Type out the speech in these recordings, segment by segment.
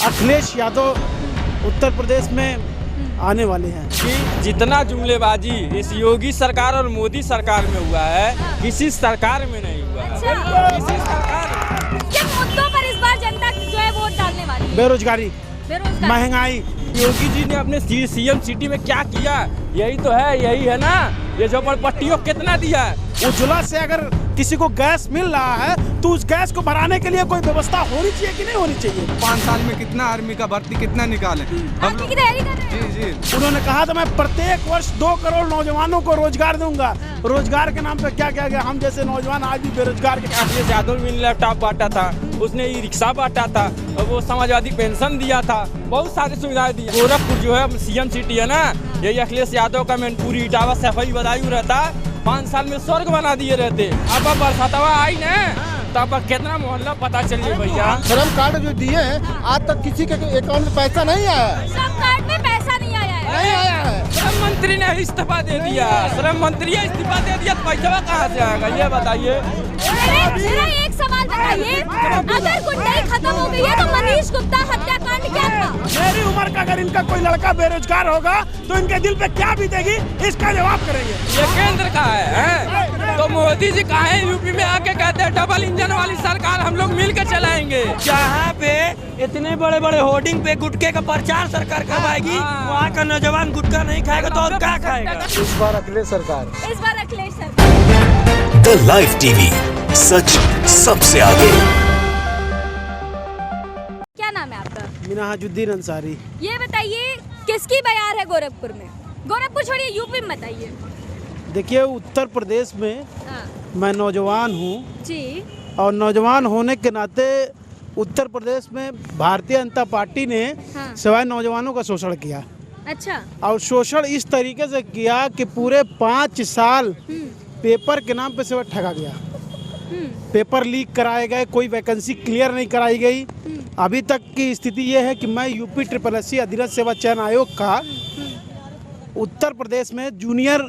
अखिलेश यादव उत्तर प्रदेश में आने वाले हैं। कि जितना जुमलेबाजी इस योगी सरकार और मोदी सरकार में हुआ है किसी सरकार में नहीं हुआ है। किसी सरकार किन मुद्दों पर इस बार जनता जो है वोट डालने वाली है? बेरोजगारी, महंगाई। योगी जी ने अपने सीएम सिटी में क्या किया, यही है ना। ये झोपड़पट्टियों कितना दिया है। उज्ज्वला से अगर किसी को गैस मिल रहा है तो उस गैस को भराने के लिए कोई व्यवस्था होनी चाहिए कि नहीं होनी चाहिए। 5 साल में कितना आर्मी का भर्ती कितना निकाले हम लोग की तैयारी कर रहे हैं। जी। उन्होंने कहा था मैं प्रत्येक वर्ष 2 करोड़ नौजवानों को रोजगार दूंगा। रोजगार के नाम पे क्या क्या गया, हम जैसे नौजवान आज भी बेरोजगार के। अखिलेश यादव ने लैपटॉप बांटा था, उसने ई रिक्शा बांटा था, और वो समाजवादी पेंशन दिया था, बहुत सारी सुविधाएं दी। गोरखपुर जो है सीएम सिटी है ना, यही अखिलेश यादव का मैनपुरी इटावा सफाई बदायूं रहता, 5 साल में स्वर्ग बना दिए रहते। अब बरसातवा आई ना तब कितना मोहल्ला पता चलिए भैया। श्रम कार्ड जो दिए हैं आज तक किसी के अकाउंट में पैसा नहीं आया है। श्रम कार्ड में पैसा नहीं आया है। नहीं आया है। श्रम मंत्री ने इस्तीफा दे दिया। श्रम मंत्री इस्तीफा दे दिया तो पैसा कहाँ से आएगा ये बताइए। मेरा एक सवाल बताइए, अगर गुंडाई खत्म हो गई है तो मनीष गुप्ता हत्याकांड क्या था? मेरी उम्र का अगर इनका कोई लड़का बेरोजगार होगा तो इनके दिल पे क्या बीतेगी, इसका जवाब करेंगे। ये केंद्र का है तो मोदी जी कहा है यूपी में आके कहते हैं डबल इंजन वाली सरकार हम लोग मिल के चलाएंगे। जहाँ पे इतने बड़े बड़े होर्डिंग पे गुटखे का प्रचार सरकार करवाएगी, वहाँ का नौजवान गुटखा नहीं खाएगा तो और क्या खाएगा? इस बार अखिलेश सरकार। इस बार अखिलेश सरकार। द लाइव टीवी, सच सबसे आगे। क्या नाम है आपका? मिनाजुद्दीन अंसारी। ये बताइए किसकी बयार है गोरखपुर में? गोरखपुर छोड़िए, यूपी में बताइए। देखिए उत्तर प्रदेश में मैं नौजवान हूँ जी, और नौजवान होने के नाते उत्तर प्रदेश में भारतीय जनता पार्टी ने सिवाय नौजवानों का शोषण किया। अच्छा। और शोषण इस तरीके से किया कि पूरे 5 साल पेपर के नाम पे सिर्फ ठगा गया। पेपर लीक कराए गए, कोई वैकेंसी क्लियर नहीं कराई गई। अभी तक की स्थिति ये है कि मैं यूपी SSC अधीनस्थ सेवा चयन आयोग का उत्तर प्रदेश में जूनियर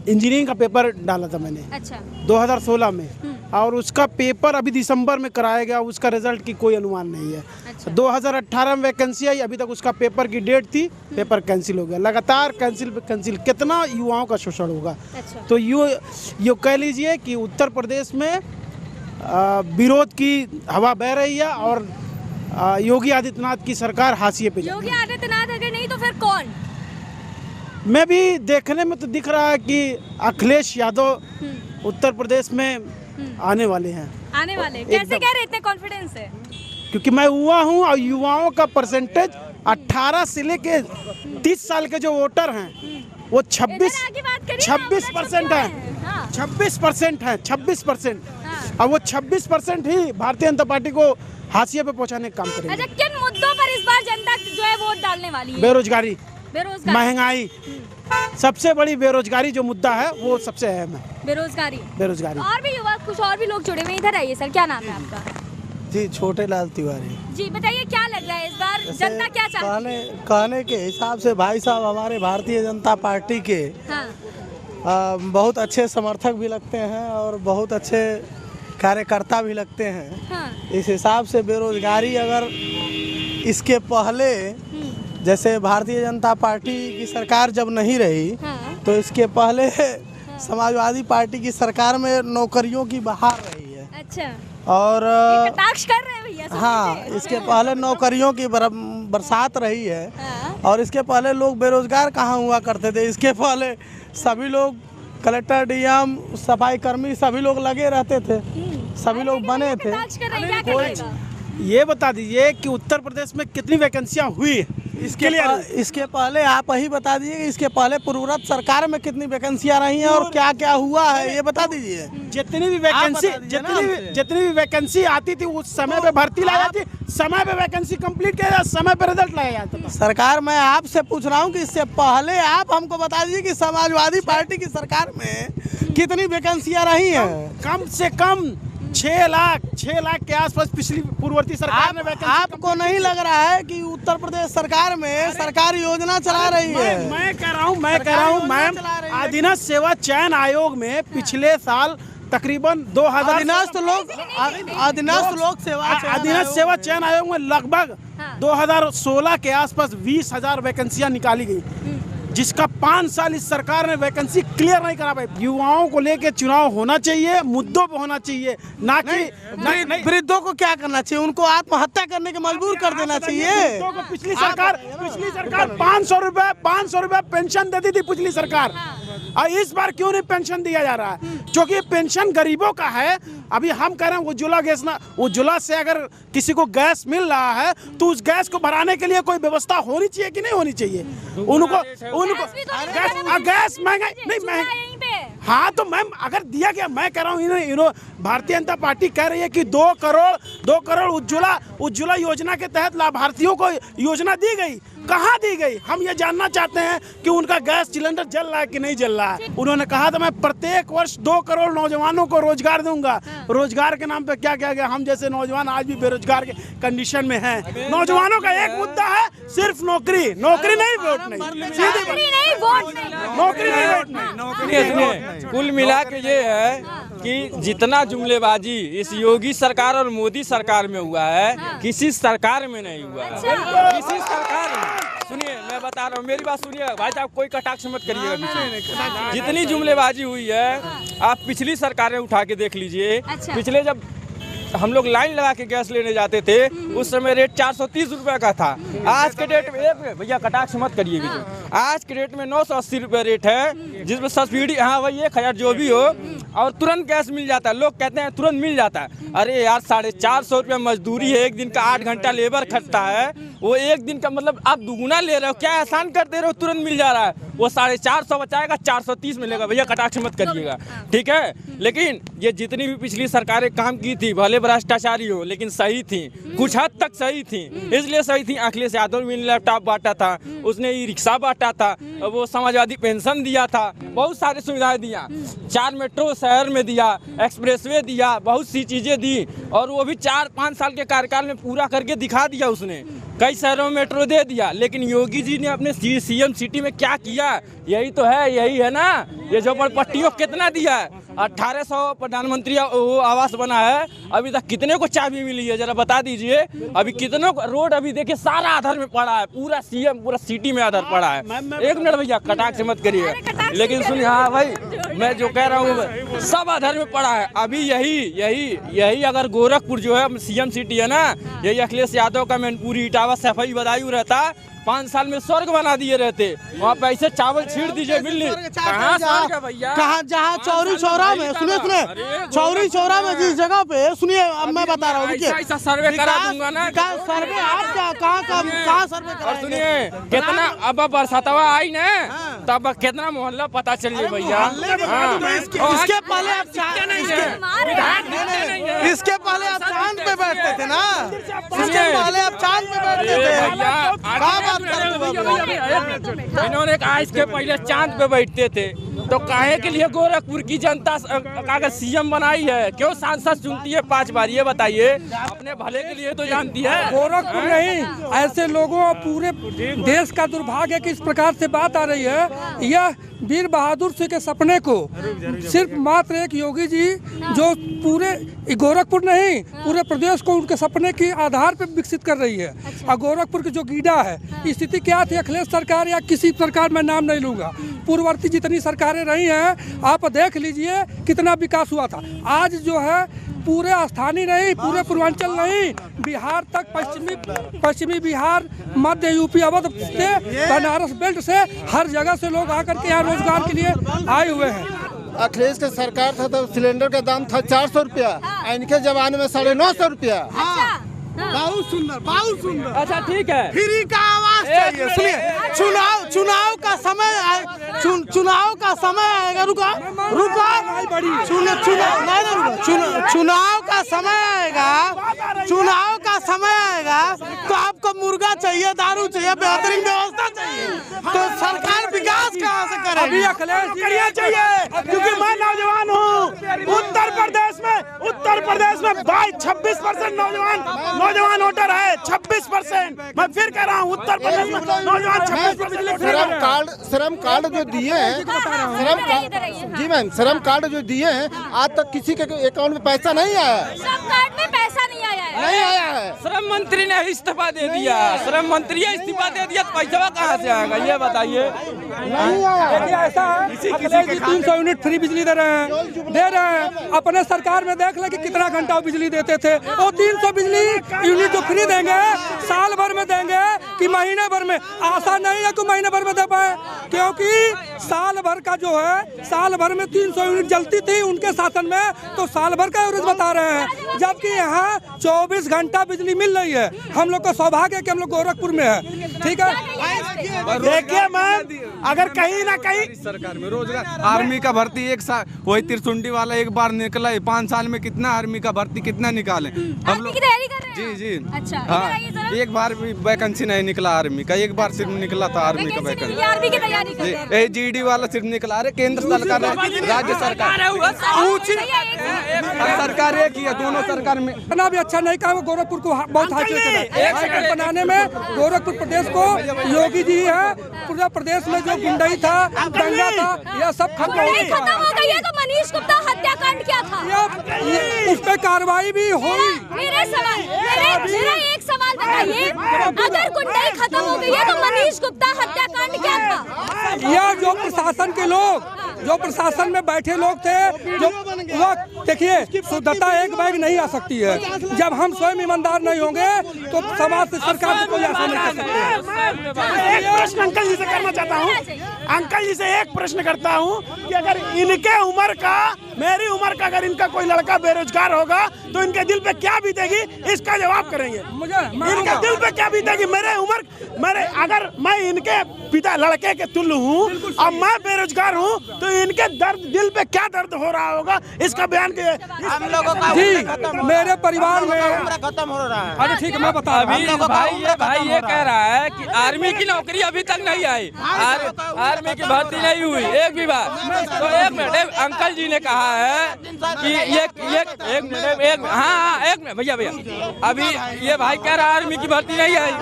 इंजीनियरिंग का पेपर डाला था मैंने। अच्छा। 2016 में, और उसका पेपर अभी दिसंबर में कराया गया, उसका रिजल्ट की कोई अनुमान नहीं है। अच्छा। 2018 में वैकेंसी आई, अभी तक उसका पेपर की डेट थी, पेपर कैंसिल हो गया। लगातार कैंसिल, कितना युवाओं का शोषण होगा। अच्छा। तो यो कह लीजिए कि उत्तर प्रदेश में विरोध की हवा बह रही है और योगी आदित्यनाथ की सरकार हाशिए पे। योगी आदित्यनाथ अगर नहीं तो फिर कौन? मैं भी देखने में तो दिख रहा है कि अखिलेश यादव उत्तर प्रदेश में आने वाले हैं। आने वाले कैसे कह रहे, इतने कॉन्फिडेंस है? क्योंकि मैं युवा हूं और युवाओं का परसेंटेज 18 से लेके 30 साल के जो वोटर हैं वो 26% है। 26% है, 26%। और वो 26% ही भारतीय जनता पार्टी को हाशिए पे पहुंचाने का काम करेंगे। अच्छा, किन मुद्दों पर इस बार जनता जो है वोट डालने वाली है? बेरोजगारी, महंगाई, सबसे बड़ी बेरोजगारी जो मुद्दा है वो सबसे अहम है। बेरोजगारी। और भी युवा, कुछ और भी लोग जुड़े हुए, इधर आइए सर। क्या नाम है आपका? जी, छोटे लाल तिवारी। जी बताइए, क्या लग रहा है इस बार जनता क्या चाहती है? कहने के हिसाब से भाई साहब हमारे भारतीय जनता पार्टी के बहुत अच्छे समर्थक भी लगते हैं और बहुत अच्छे कार्यकर्ता भी लगते हैं। इस हिसाब से बेरोजगारी अगर इसके पहले जैसे भारतीय जनता पार्टी की सरकार जब नहीं रही तो इसके पहले समाजवादी पार्टी की सरकार में नौकरियों की बहार रही है। अच्छा। और कटाक्ष कर रहे हैं भैया। हाँ, इसके पहले नौकरियों की बरसात रही है। और इसके पहले लोग बेरोजगार कहाँ हुआ करते थे। इसके पहले सभी लोग कलेक्टर, डीएम, सफाई कर्मी सभी लोग लगे रहते थे, सभी लोग बने थे। ये बता दीजिए कि उत्तर प्रदेश में कितनी वैकेंसियां हुई इसके पहले आप ही बता दीजिए कि इसके पहले पूर्वरत सरकार में कितनी वैकेंसियां रही हैं और क्या क्या हुआ है, ये बता दीजिए। जितनी भी वैकेंसी आती थी उस समय पे भर्ती लाई जाती, समय पे वैकेंसी कंप्लीट किया जाता, समय पे रिजल्ट लाया जाता था। सरकार मैं आपसे पूछ रहा हूँ कि इससे पहले आप हमको बता दीजिए कि समाजवादी पार्टी की सरकार में कितनी वैकेंसियां रही हैं। कम से कम 6 लाख के आसपास पिछली पूर्ववर्ती सरकार ने वैकेंसी। आपको नहीं लग रहा है कि उत्तर प्रदेश सरकार में सरकारी योजना चला रही है? मैं कह रहा हूँ मैम, अधीनस्थ सेवा चयन आयोग में पिछले साल तकरीबन 2000 अधीनस्थ लोक सेवा चयन आयोग में लगभग 2016 के आसपास 20,000 वैकेंसियां निकाली गई, जिसका 5 साल इस सरकार ने वैकेंसी क्लियर नहीं करा पाई। युवाओं को लेके चुनाव होना चाहिए, मुद्दों पे होना चाहिए, ना कि वृद्धों को क्या करना चाहिए, उनको आत्महत्या करने के मजबूर कर देना चाहिए। पिछली सरकार 500 रुपए पेंशन देती थी पिछली सरकार, और इस बार क्यों नहीं पेंशन दिया जा रहा है? क्योंकि पेंशन गरीबों का है। अभी हम कह रहे हैं उज्ज्वला गैस ना, उज्ज्वला से अगर किसी को गैस मिल रहा है तो उस गैस को भराने के लिए कोई व्यवस्था होनी चाहिए कि नहीं होनी चाहिए? गैस महंगा नहीं महंगा। हाँ तो मैम अगर दिया गया, मैं कह रहा हूँ भारतीय जनता पार्टी कह रही है कि 2 करोड़ उज्ज्वला योजना के तहत लाभार्थियों को योजना दी गई, कहाँ दी गई? हम ये जानना चाहते हैं कि उनका गैस सिलेंडर जल रहा है कि नहीं जल रहा है। उन्होंने कहा था मैं प्रत्येक वर्ष 2 करोड़ नौजवानों को रोजगार दूंगा। रोजगार के नाम पे क्या किया गया? हम जैसे नौजवान आज भी बेरोजगार के कंडीशन में हैं। नौजवानों का एक मुद्दा है सिर्फ नौकरी नहीं, वोट नहीं, नौकरी नहीं, वोट नहीं। कुल मिला के ये है कि जितना जुमलेबाजी इस योगी सरकार और मोदी सरकार में हुआ है, किसी सरकार में नहीं हुआ है। किसी सरकार में, सुनिए मैं बता रहा हूँ, मेरी बात सुनिए भाई साहब, कोई कटाक्ष मत करिएगा बीच में। जितनी जुमलेबाजी हुई है आप पिछली सरकारें उठा के देख लीजिए। पिछले जब हम लोग लाइन लगा के गैस लेने जाते थे उस समय रेट 430 रुपए का था। आज के डेट में भैया कटाक्ष मत करिए बीच में, आज के डेट में 980 रुपए रेट है, जिसमें सब्सिडी हाँ भाई 1000 जो भी हो, और तुरंत गैस मिल जाता है। लोग कहते हैं तुरंत मिल जाता है, अरे यार 450 रुपये मजदूरी है, एक दिन का 8 घंटा लेबर खटता है, वो एक दिन का मतलब आप दुगुना ले रहे हो, क्या एहसान कर दे रहे हो? तुरंत मिल जा रहा है, वो 450 बचाएगा 430 मिलेगा। भैया कटाक्ष मत करिएगा, ठीक है? लेकिन ये जितनी भी पिछली सरकारें काम की थी, भले भ्रष्टाचारी हो लेकिन सही थी, कुछ हद तक सही थी। इसलिए सही थी, अखिलेश यादव ने लैपटॉप बांटा था, उसने ई रिक्शा बांटा था, वो समाजवादी पेंशन दिया था, बहुत सारी सुविधाएं दिया, 4 मेट्रो शहर में दिया, एक्सप्रेसवे दिया, बहुत सी चीजें दी, और वो भी 4-5 साल के कार्यकाल में पूरा करके दिखा दिया उसने। कई शहरों में मेट्रो दे दिया, लेकिन योगी जी ने अपने सीएम सिटी में क्या किया? यही तो है, यही है ना, ये झोपड़पट्टियों कितना दिया है? 1800 प्रधानमंत्री आवास बना है, अभी तक कितने को चाबी मिली है जरा बता दीजिए? अभी कितनों को रोड अभी देखिए सारा आधार में पड़ा है, पूरा सीएम पूरा सिटी में आधार पड़ा है। 1 मिनट भैया कटाक्ष मत करिएगा, लेकिन सुनिए, हाँ भाई मैं जो कह रहा हूँ सब आधार में पड़ा है। अभी यही अगर गोरखपुर जो है सीएम सिटी है ना, यही अखिलेश यादव का मैनपुरी इटावा सफाई बदायूं रहता, 5 साल में स्वर्ग बना दिए रहते। वहाँ पे ऐसे चावल छीड़ दीजिए मिलनी, कहाँ स्वर्ग है भैया? कहाँ? जहाँ चौरी चौरा में, सुनिए चौरी चौरा में जिस जगह पे, सुनिए अब मैं बता रहा हूँ, ऐसा सर्वे करा दूंगा ना। सर्वे आप कहाँ सर्वे करा? और सुनिए कितना अब बरसातवा आई ना, तब कितना मोहल्ला पता चलिए भैया। इसके पहले आप इसके पहले आप चांद पे बैठते थे ना, इसके पहले आप चांद पे बैठते थे। इन्होंने कहा इसके पहले चांद पे बैठते थे, तो काहे के लिए गोरखपुर की जनता अगर सीएम बनाई है? क्यों सांसद चुनती है 5 बार? ये बताइए, अपने भले के लिए तो जानती है। गोरखपुर नहीं, ऐसे लोगों और पूरे देश का दुर्भाग्य है कि इस प्रकार से बात आ रही है। यह वीर बहादुर सिंह के सपने को सिर्फ मात्र एक योगी जी जो पूरे गोरखपुर नहीं पूरे प्रदेश को उनके सपने के आधार पर विकसित कर रही है। और गोरखपुर की जो गीडा है, स्थिति क्या थी अखिलेश सरकार या किसी सरकार में नाम नहीं लूंगा, पूर्ववर्ती जितनी सरकारें रही हैं आप देख लीजिए कितना विकास हुआ था। आज जो है पूरे स्थानीय नहीं, पूरे पूर्वांचल नहीं, बिहार तक, पश्चिमी बिहार, मध्य यूपी, अवध से बनारस बेल्ट से हर जगह से लोग आकर के यहाँ रोजगार के लिए आए हुए हैं। अखिलेश का सरकार था तो सिलेंडर का दाम था 400 रुपया, इनके जमाने में 950 रुपया। बहुत सुंदर, बहुत सुंदर। अच्छा ठीक है, फ्री का आवाज चाहिए। सुनिए, चुनाव का समय चुनाव का समय आएगा, रुका चुनाव का समय आएगा, चुनाव का समय आएगा तो आपको मुर्गा चाहिए, दारू चाहिए, बेहतरीन व्यवस्था चाहिए, तो सरकार विकास कहाँ से करेगी? अभी अखिलेश चाहिए, क्योंकि मैं नौजवान हूँ। उत्तर प्रदेश में 26% नौजवान वोटर है, 26%। मैं फिर कह रहा हूँ उत्तर प्रदेश में नौजवान 26% श्रम कार्ड जो दिए हैं, श्रम कार्ड जी मैम, श्रम कार्ड जो दिए हैं आज तक किसी के अकाउंट में पैसा नहीं आया है। श्रम कार्ड में पैसा नहीं आया है। नहीं आया है। श्रम मंत्री ने इस्तीफा दे दिया, श्रम मंत्री इस्तीफा दे दिया तो पैसा कहाँ से आएगा ये बताइए। नहीं आया। देखिए ऐसा है, अखिलेश जी 300 यूनिट फ्री बिजली दे रहे हैं। अपने सरकार में देख ले कि कितना घंटा वो बिजली देते थे। वो 300 बिजली यूनिट जो फ्री देंगे साल भर में देंगे कि महीने भर में, आशा नहीं है कि महीने भर में दे पाए, क्योंकि साल भर का जो है, साल भर में 300 यूनिट जलती थी उनके शासन में, तो साल भर का एवरेज बता रहे हैं, जबकि यहाँ 24 घंटा बिजली मिल रही है। हम लोग का सौभाग्य है कि हम लोग गोरखपुर में है। ठीक है, देखिए मैम, अगर कहीं ना कहीं सरकार में रोजगार आर्मी का भर्ती एक साल, वही तिरसुंडी वाला एक बार निकला है, 5 साल में कितना आर्मी का भर्ती कितना निकाले हम लोग। तैयारी कर रहे हैं? जी अच्छा, हाँ, एक बार भी वैकेंसी नहीं निकला आर्मी का, एक बार सिर्फ निकला था आर्मी का वैकेंसी। आर्मी की तैयारी कर रहे हैं? GD वाला सिर्फ निकला। अरे केंद्र सरकार है, राज्य सरकार सरकार एक ही है, दोनों सरकार में इतना भी अच्छा नहीं कहा। गोरखपुर को बहुत हाईटेक बनाने में गोरखपुर प्रदेश को योगी जी है। पूरा प्रदेश में जो गुंडाई था, दंगा था, यह सब खत्म हो गई है। तो मनीष गुप्ता हत्याकांड क्या था? उस पर कार्रवाई भी हुई। मेरा एक सवाल बताइए, अगर गुंडाई खत्म हो गई है तो मनीष गुप्ता हत्याकांड क्या था? यह जो प्रशासन के लोग, जो प्रशासन में बैठे लोग थे, जो वो देखिए, शुद्धता एक बैग नहीं आ सकती है। जब हम स्वयं ईमानदार नहीं होंगे तो समाज से, सरकार से कोई आशा नहीं कर सकते। एक प्रश्न अंकल जी से करना चाहता हूँ, अंकल जी से एक प्रश्न करता हूँ कि अगर इनके उम्र का, मेरी उम्र का अगर इनका कोई लड़का बेरोजगार होगा तो इनके दिल पे क्या बीतेगी, इसका जवाब करेंगे। इनके दिल पे क्या बीतेगी? मेरे अगर मैं इनके पिता लड़के के तुल्य हूँ और मैं बेरोजगार हूँ तो इनके दर्द, दिल पे क्या दर्द हो रहा होगा, इसका बयान हम लोगों का जी। मेरे परिवार में खत्म हो रहा है। अरे ठीक है, मैं बता रहा हूँ। भाई ये कह रहा है कि आर्मी की नौकरी अभी तक नहीं आई, आर्मी की भर्ती नहीं हुई एक भी बार। तो एक मिनट, अंकल जी ने कहा है कि एक मिनट भैया अभी ये भाई कह रहा है आर्मी की भर्ती नहीं आई।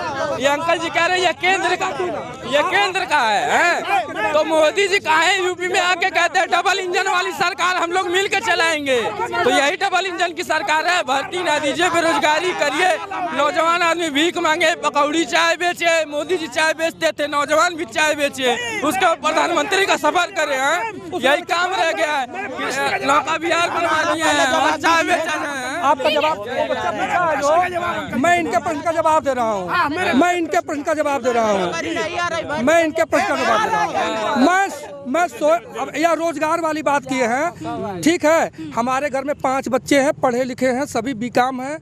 ये अंकल जी कह रहे हैं ये केंद्र का है। तो मोदी जी कहा है यूपी में आके कहते हैं डबल इंजन वाली सरकार हम लोग मिल के चलाएंगे। तो यही डबल इंजन की सरकार है। भर्ती ना दीजिए, बेरोजगारी करिए, नौजवान आदमी भीख मांगे, पकौड़ी चाय बेचे, मोदी जी चाय बेचते थे, नौजवान भी चाय बेचे, उसके प्रधानमंत्री का सफर करे हैं। यही काम रह गया है, नौका बिहार बनवा दिए हैं, चाय बेच रहे हैं। आपका जवाब बच्चा पूछा है जो, मैं इनके प्रश्न का जवाब दे रहा हूँ। मैं इनके प्रश्न का जवाब दे रहा हूँ। अब यह रोजगार वाली बात किए हैं। ठीक है, हमारे घर में 5 बच्चे हैं, पढ़े लिखे हैं, सभी बीकॉम है,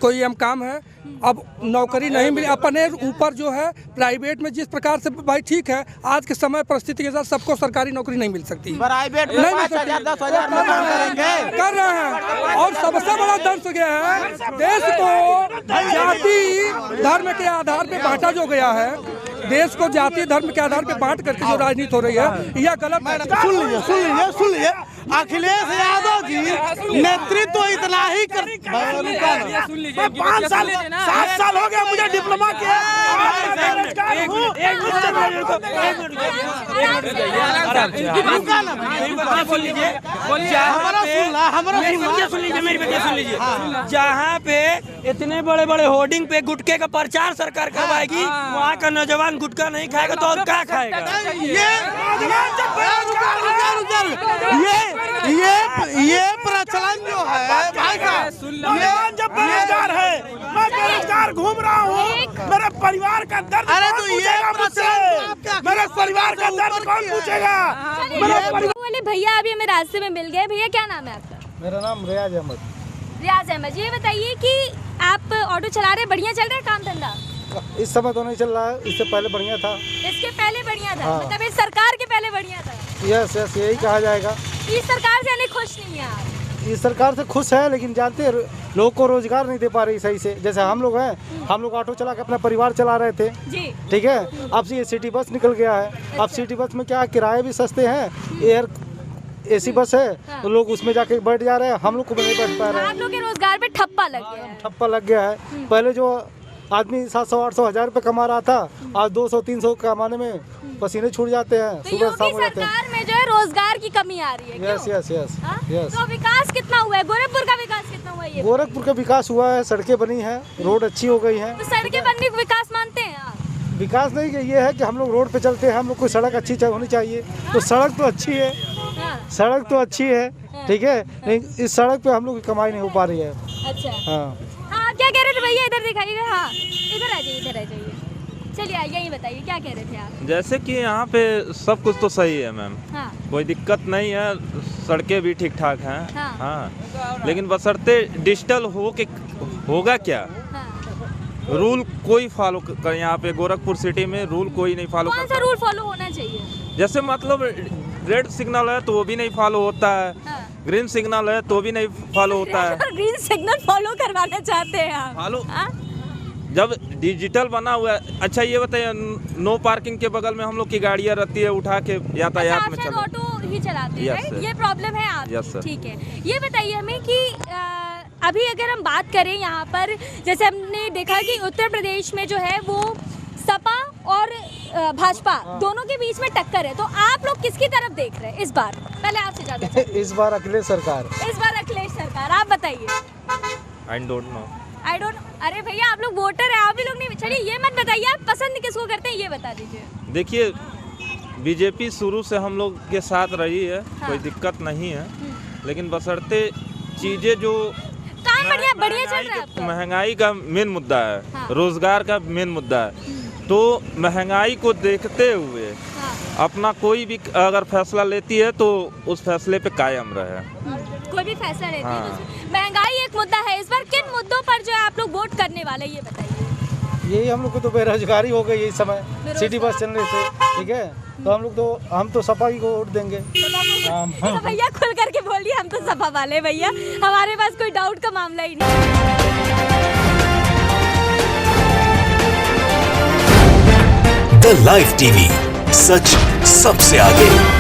कोई एमकॉम है। अब नौकरी नहीं मिली, अपने ऊपर जो है प्राइवेट में जिस प्रकार से, भाई ठीक है, आज के समय परिस्थिति के साथ सबको सरकारी नौकरी नहीं मिल सकती, प्राइवेट नहीं मिल सकती, कर रहे हैं। और सबसे बड़ा दर्द गया है, देश को जाति धर्म के आधार पे बांटा जो गया है, देश को जाति धर्म के आधार पे बांट करके जो राजनीति हो रही है, यह गलत है। सुन लीजिए, अखिलेश यादव जी नेतृत्व इतना ही कर, 5 साल 7 साल हो गया मुझे डिप्लोमा किया। जहाँ पे इतने बड़े बड़े होर्डिंग पे गुटखे का प्रचार सरकार करवाएगी, वहाँ का नौजवान गुटखा नहीं खाएगा तो और क्या खाएगा? ये प्रचलन जो है भाई साहब, जब बेरोजगार है, मैं बेरोजगार घूम रहा हूँ, मेरे परिवार का दर्द कौन पूछेगा मुझसे? मेरे परिवार का दर्द कौन पूछेगा? बोले भैया अभी हमें रास्ते में मिल गए। भैया क्या नाम है आपका? मेरा नाम रियाज अहमद। रियाज अहमद, ये बताइए कि आप ऑटो चला रहे, बढ़िया चल रहा है काम धंधा? इस समय तो नहीं चल रहा है, इससे पहले बढ़िया था। इसके पहले बढ़िया था? हाँ। मतलब इस सरकार के पहले बढ़िया था? यस यही कहा जाएगा। इस सरकार से खुश नहीं है आप? इस सरकार से खुश है, लेकिन जानते हैं लोगों को रोजगार नहीं दे पा रही सही से। जैसे हम लोग हैं, हम लोग ऑटो चला के अपना परिवार चला रहे थे जी, ठीक है। अब ये सिटी बस निकल गया है। अब सिटी बस में क्या किराए भी सस्ते हैं, AC बस है, तो लोग उसमें जाके बैठ जा रहे हैं, हम लोग को नहीं बैठ पा रहे हैं। आप लोग के रोजगार पे ठप्पा लग गया है। ठप्पा लग गया है। पहले जो आदमी 700-800 हज़ार रुपये कमा रहा था, आज 200-300 कमाने में पसीने छूट जाते हैं। तो सुबह योगी 7 बजे सरकार में जो है रोजगार की कमी आ रही है। यस यस यस हाँ? यस। तो विकास कितना हुआ है? गोरखपुर का विकास कितना हुआ है? ये गोरखपुर का विकास हुआ है, सड़कें बनी हैं, रोड अच्छी हो गई हैं। तो सड़कें बनने को विकास मानते हैं आप? विकास नहीं, कि ये है कि हम लोग रोड पे चलते हैं, हम लोग को सड़क अच्छी होनी चाहिए। तो सड़क तो अच्छी है, सड़क तो अच्छी है, ठीक है, लेकिन इस सड़क पे हम लोग की कमाई नहीं हो पा रही है। अच्छा हाँ हाँ, क्या कह रहे थे भैया? इधर दिखाइएगा। हाँ इधर आ जाइए, इधर आ जाइए। चलिए यही बताइए, क्या कह रहे थे आप? जैसे कि यहाँ पे सब कुछ तो सही है मैम, हाँ कोई दिक्कत नहीं है, सड़कें भी ठीक ठाक हैं। हाँ। हाँ लेकिन बशर्ते डिजिटल हो के होगा क्या, रूल कोई फॉलो कर, यहाँ पे गोरखपुर सिटी में रूल कोई नहीं फॉलो कौन सा रूल फॉलो होना चाहिए? जैसे मतलब रेड सिग्नल है तो वो भी नहीं फॉलो होता है, ग्रीन सिग्नल है तो भी नहीं फॉलो होता है। ग्रीन सिग्नल फॉलो करवाना चाहते हैं आप? फॉलो जब डिजिटल बना हुआ है। अच्छा ये बताइए, नो पार्किंग के बगल में हम लोग की गाड़ियाँ रहती है, उठा के यातायात में चले। ऑटो ही चलाते हैं, Yes, राइट? sir. ये प्रॉब्लम है आप? Yes, sir. ठीक है। ये बताइए हमें कि अभी अगर हम बात करें यहाँ पर, जैसे हमने देखा कि उत्तर प्रदेश में जो है वो सपा और भाजपा दोनों के बीच में टक्कर है, तो आप लोग किसकी तरफ देख रहे हैं इस बार? पहले आपसे जानना चाहते हैं। इस बार अखिलेश सरकार। इस बार अखिलेश सरकार, आप बताइए। I don't know. अरे भैया आप लोग वोटर हैं, आप भी लोग नहीं। चलिए ये मत बताइए आप पसंद किसको करते हैं, ये बता दीजिए। देखिए बीजेपी शुरू से हम लोग के साथ रही है, कोई दिक्कत नहीं है, लेकिन बशर्ते चीजें जो काम बढ़िया चल रहा है आपका? महंगाई का मेन मुद्दा है, हाँ। रोजगार का मेन मुद्दा है, तो महंगाई को देखते हुए अपना कोई भी अगर फैसला लेती है तो उस फैसले पे कायम रहे। कोई भी फैसला लेती है हाँ। तो महंगाई एक मुद्दा है। इस बार किन मुद्दों पर जो है आप लोग वोट करने वाले, ये बताइए। यही हम लोग को तो बेरोजगारी हो गई इस समय, सिटी बस चलने से, ठीक है, तो हम तो सपा ही को वोट देंगे। तो भैया खुल करके बोलिए, हम तो सपा वाले भैया, हमारे पास कोई डाउट का मामला ही नहीं। द लाइव टीवी, सच सबसे आगे।